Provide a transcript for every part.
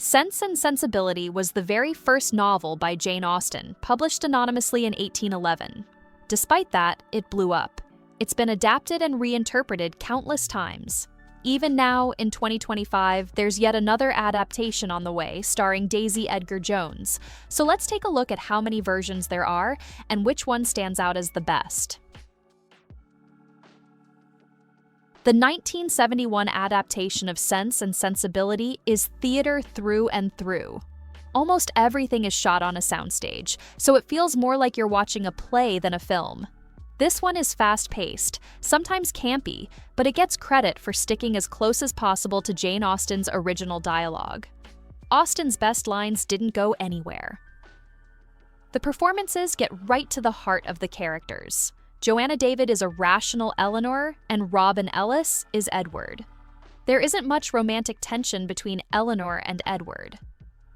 Sense and Sensibility was the very first novel by Jane Austen, published anonymously in 1811. Despite that, it blew up. It's been adapted and reinterpreted countless times. Even now, in 2025, there's yet another adaptation on the way, starring Daisy Edgar Jones. So let's take a look at how many versions there are and which one stands out as the best. The 1971 adaptation of Sense and Sensibility is theater through and through. Almost everything is shot on a soundstage, so it feels more like you're watching a play than a film. This one is fast-paced, sometimes campy, but it gets credit for sticking as close as possible to Jane Austen's original dialogue. Austen's best lines didn't go anywhere. The performances get right to the heart of the characters. Joanna David is a rational Eleanor, and Robin Ellis is Edward. There isn't much romantic tension between Eleanor and Edward.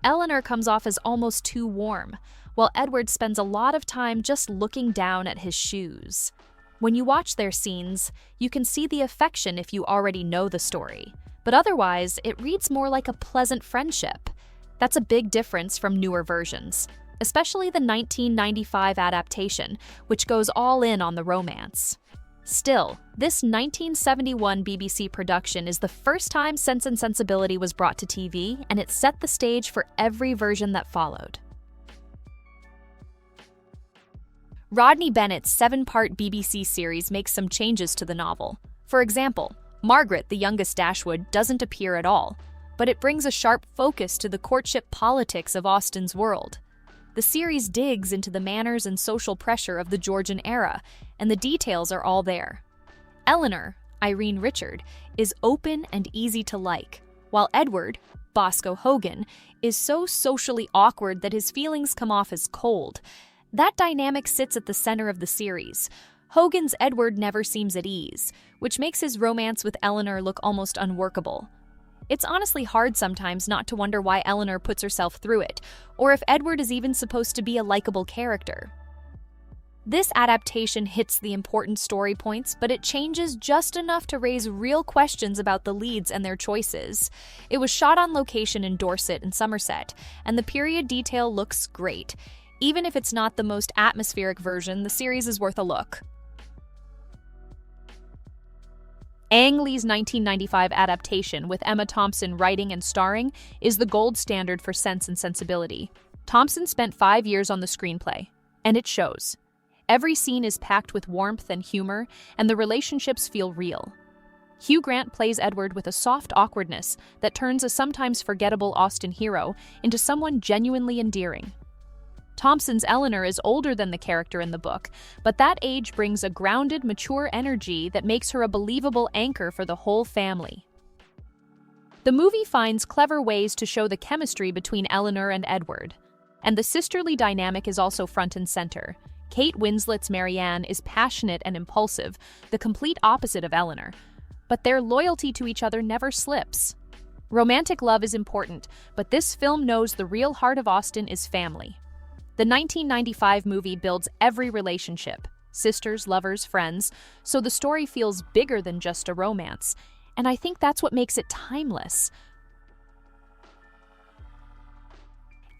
Eleanor comes off as almost too warm, while Edward spends a lot of time just looking down at his shoes. When you watch their scenes, you can see the affection if you already know the story, but otherwise, it reads more like a pleasant friendship. That's a big difference from newer versions, especially the 1995 adaptation, which goes all in on the romance. Still, this 1971 BBC production is the first time Sense and Sensibility was brought to TV, and it set the stage for every version that followed. Rodney Bennett's 7-part BBC series makes some changes to the novel. For example, Margaret, the youngest Dashwood, doesn't appear at all, but it brings a sharp focus to the courtship politics of Austen's world. The series digs into the manners and social pressure of the Georgian era, and the details are all there. Eleanor, Irene Richard, is open and easy to like, while Edward, Bosco Hogan, is so socially awkward that his feelings come off as cold. That dynamic sits at the center of the series. Hogan's Edward never seems at ease, which makes his romance with Eleanor look almost unworkable. It's honestly hard sometimes not to wonder why Eleanor puts herself through it, or if Edward is even supposed to be a likable character. This adaptation hits the important story points, but it changes just enough to raise real questions about the leads and their choices. It was shot on location in Dorset and Somerset, and the period detail looks great. Even if it's not the most atmospheric version, the series is worth a look. Ang Lee's 1995 adaptation, with Emma Thompson writing and starring, is the gold standard for Sense and Sensibility. Thompson spent 5 years on the screenplay, and it shows. Every scene is packed with warmth and humor, and the relationships feel real. Hugh Grant plays Edward with a soft awkwardness that turns a sometimes forgettable Austen hero into someone genuinely endearing. Thompson's Eleanor is older than the character in the book, but that age brings a grounded, mature energy that makes her a believable anchor for the whole family. The movie finds clever ways to show the chemistry between Eleanor and Edward, and the sisterly dynamic is also front and center. Kate Winslet's Marianne is passionate and impulsive, the complete opposite of Eleanor, but their loyalty to each other never slips. Romantic love is important, but this film knows the real heart of Austen is family. The 1995 movie builds every relationship, sisters, lovers, friends, so the story feels bigger than just a romance, and I think that's what makes it timeless.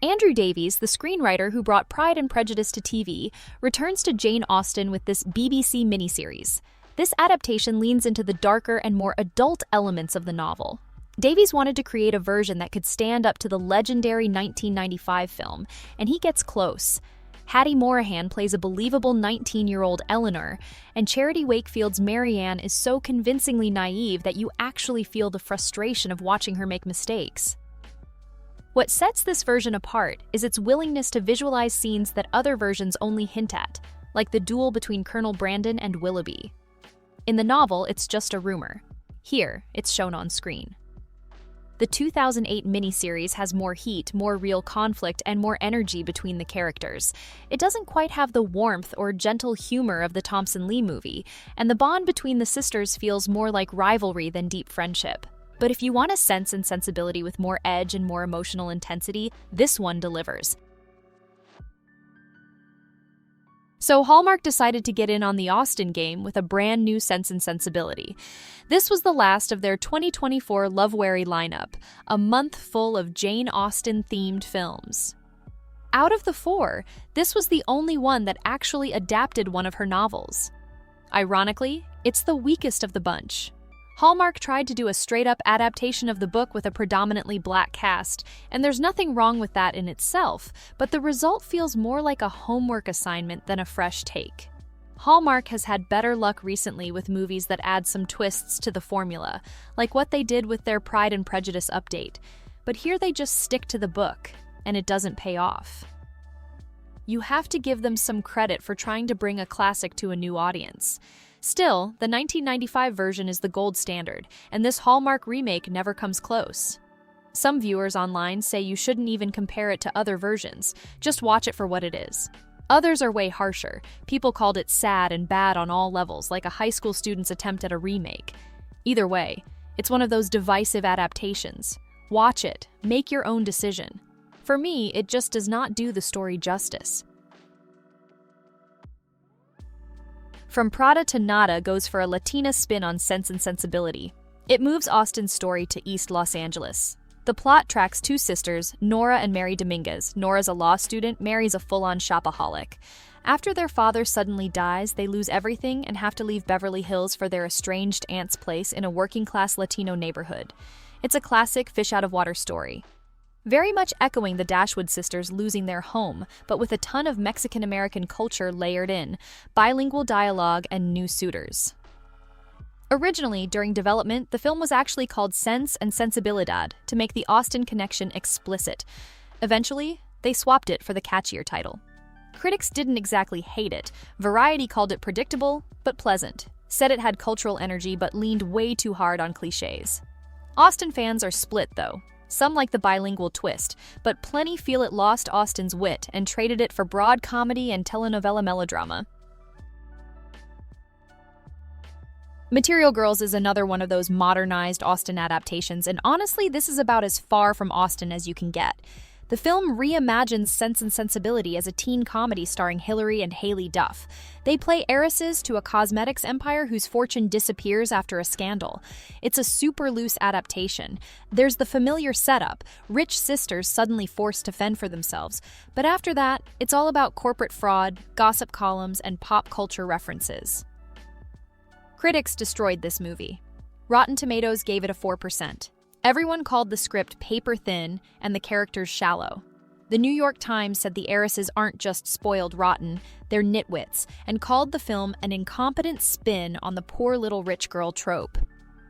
Andrew Davies, the screenwriter who brought Pride and Prejudice to TV, returns to Jane Austen with this BBC miniseries. This adaptation leans into the darker and more adult elements of the novel. Davies wanted to create a version that could stand up to the legendary 1995 film, and he gets close. Hattie Morahan plays a believable 19-year-old Eleanor, and Charity Wakefield's Marianne is so convincingly naive that you actually feel the frustration of watching her make mistakes. What sets this version apart is its willingness to visualize scenes that other versions only hint at, like the duel between Colonel Brandon and Willoughby. In the novel, it's just a rumor. Here, it's shown on screen. The 2008 miniseries has more heat, more real conflict, and more energy between the characters. It doesn't quite have the warmth or gentle humor of the Thompson Lee movie, and the bond between the sisters feels more like rivalry than deep friendship. But if you want a Sense and Sensibility with more edge and more emotional intensity, this one delivers. So Hallmark decided to get in on the Austen game with a brand new Sense and Sensibility. This was the last of their 2024 Lovewary lineup, a month full of Jane Austen-themed films. Out of the four, this was the only one that actually adapted one of her novels. Ironically, it's the weakest of the bunch. Hallmark tried to do a straight-up adaptation of the book with a predominantly black cast, and there's nothing wrong with that in itself, but the result feels more like a homework assignment than a fresh take. Hallmark has had better luck recently with movies that add some twists to the formula, like what they did with their Pride and Prejudice update, but here they just stick to the book, and it doesn't pay off. You have to give them some credit for trying to bring a classic to a new audience. Still, the 1995 version is the gold standard, and this Hallmark remake never comes close. Some viewers online say you shouldn't even compare it to other versions, just watch it for what it is. Others are way harsher. People called it sad and bad on all levels, like a high school student's attempt at a remake. Either way, it's one of those divisive adaptations. Watch it, make your own decision. For me, it just does not do the story justice. From Prada to Nada goes for a Latina spin on Sense and Sensibility. It moves Austen's story to East Los Angeles. The plot tracks two sisters, Nora and Mary Dominguez. Nora's a law student, Mary's a full-on shopaholic. After their father suddenly dies, they lose everything and have to leave Beverly Hills for their estranged aunt's place in a working-class Latino neighborhood. It's a classic fish-out-of-water story. Very much echoing the Dashwood sisters losing their home, but with a ton of Mexican-American culture layered in, bilingual dialogue, and new suitors. Originally, during development, the film was actually called Sense and Sensibilidad to make the Austen connection explicit. Eventually, they swapped it for the catchier title. Critics didn't exactly hate it. Variety called it predictable, but pleasant. Said it had cultural energy, but leaned way too hard on cliches. Austen fans are split, though. Some like the bilingual twist, but plenty feel it lost Austen's wit and traded it for broad comedy and telenovela melodrama. Material Girls is another one of those modernized Austen adaptations, and honestly, this is about as far from Austen as you can get. The film reimagines Sense and Sensibility as a teen comedy starring Hilary and Hilary Duff. They play heiresses to a cosmetics empire whose fortune disappears after a scandal. It's a super loose adaptation. There's the familiar setup, rich sisters suddenly forced to fend for themselves. But after that, it's all about corporate fraud, gossip columns, and pop culture references. Critics destroyed this movie. Rotten Tomatoes gave it a 4%. Everyone called the script paper-thin and the characters shallow. The New York Times said the heiresses aren't just spoiled rotten, they're nitwits, and called the film an incompetent spin on the poor little rich girl trope.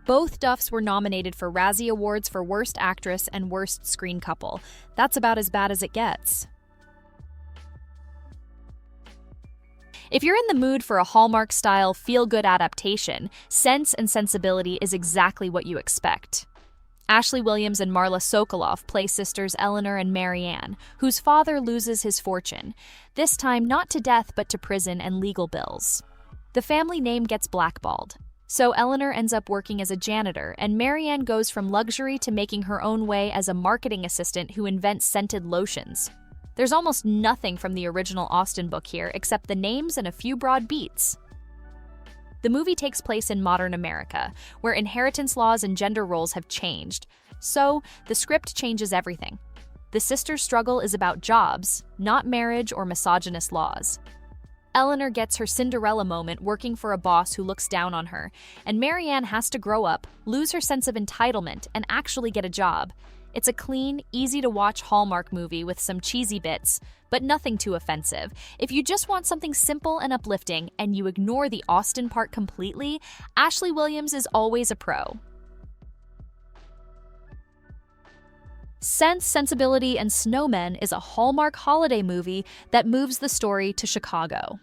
Both Duffs were nominated for Razzie Awards for Worst Actress and Worst Screen Couple. That's about as bad as it gets. If you're in the mood for a Hallmark-style feel-good adaptation, Sense and Sensibility is exactly what you expect. Ashley Williams and Marla Sokoloff play sisters Eleanor and Marianne, whose father loses his fortune, this time not to death but to prison and legal bills. The family name gets blackballed, so Eleanor ends up working as a janitor, and Marianne goes from luxury to making her own way as a marketing assistant who invents scented lotions. There's almost nothing from the original Austen book here except the names and a few broad beats. The movie takes place in modern America, where inheritance laws and gender roles have changed. So, the script changes everything. The sisters' struggle is about jobs, not marriage or misogynist laws. Eleanor gets her Cinderella moment working for a boss who looks down on her, and Marianne has to grow up, lose her sense of entitlement, and actually get a job. It's a clean, easy-to-watch Hallmark movie with some cheesy bits, but nothing too offensive. If you just want something simple and uplifting, and you ignore the Austen part completely, Ashley Williams is always a pro. Sense, Sensibility, and Snowmen is a Hallmark holiday movie that moves the story to Chicago.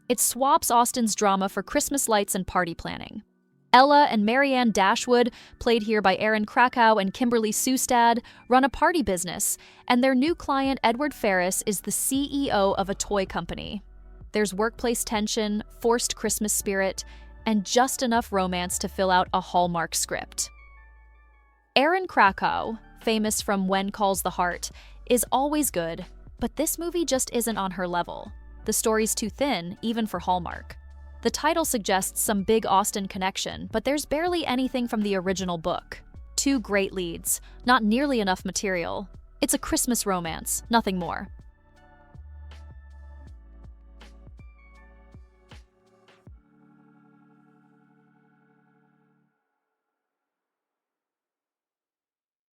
It swaps Austen's drama for Christmas lights and party planning. Ella and Marianne Dashwood, played here by Erin Krakow and Kimberly Sustad, run a party business, and their new client, Edward Ferris, is the CEO of a toy company. There's workplace tension, forced Christmas spirit, and just enough romance to fill out a Hallmark script. Erin Krakow, famous from When Calls the Heart, is always good, but this movie just isn't on her level. The story's too thin, even for Hallmark. The title suggests some big Austen connection, but there's barely anything from the original book. 2 great leads, not nearly enough material. It's a Christmas romance, nothing more.